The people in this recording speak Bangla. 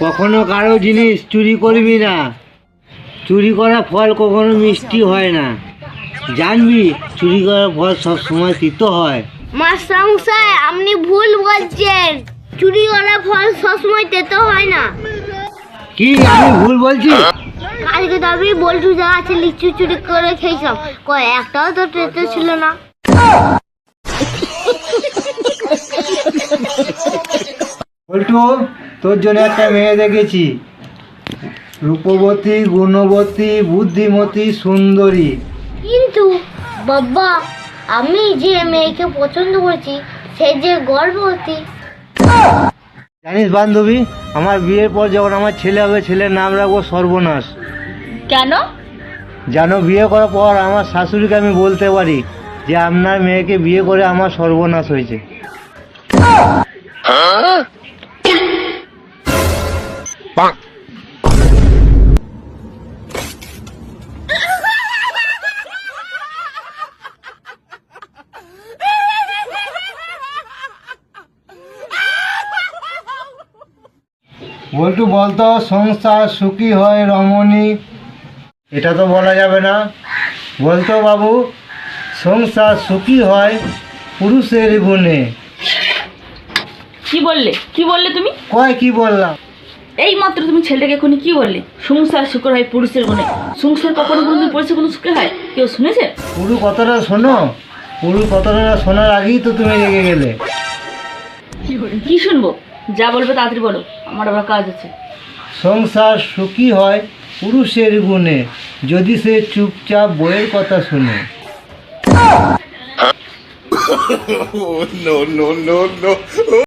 কখনো কারো জিনিস চুরি করবি না। চুরি করা ফল কখনো মিষ্টি হয় না। জানবি চুরি করা ফল সব সময় তিতো হয়। মাস্টারমশাই আপনি ভুল বলছেন, চুরি করা ফল সবসময় তেতো হয় না। কি আমি ভুল বলছি? কালকে তো আমি বল্টু যা আছে লিচু চুরি করে খেয়েছিলাম, কয় একটাও তো তেতো ছিল না। বল্টু, তোর জন্য একটা মেয়ে দেখেছি, রূপবতী, গুণবতী, বুদ্ধিমতী, সুন্দরী। কিন্তু বাবা, আমি যে মেয়েকে পছন্দ করছি সে যে গর্ভবতী। জানিস বান্ধবী, আমার বিয়ের পর যখন আমার ছেলে হবে, ছেলের নাম রাখবো সর্বনাশ। কেন? জানো, বিয়ে করার পর আমার শাশুড়িকে আমি বলতে পারি যে আপনার মেয়েকে বিয়ে করে আমার সর্বনাশ হয়েছে। বল্টু, বলতো সংসার সুখী হয় রমণী? এটা তো বলা যাবে না। বলতো বাবু, সংসার সুখী হয় পুরুষের গুণে। কি বললে তুমি? কয় কি বললাম? এই মাত্র তুমি ছেলেটাকে এখনই কি বললে? সংসার সুখের হয় পুরুষের গুণে। সংসার কখনো কোনোদিন পুরুষের কোনো সুখে হয়? কেউ শুনেছে? পুরু কথাটা শোনো। পুরু কথাটা শোনার আগেই তো তুমি রেগে গেলে। কি শুনবো? যা বলবে তাড়াতাড়ি বলো, আমার আবার কাজ আছে। সংসার সুখী হয় পুরুষের গুণে, যদি সে চুপচাপ বইয়ের কথা শুনে। no, no, no, no.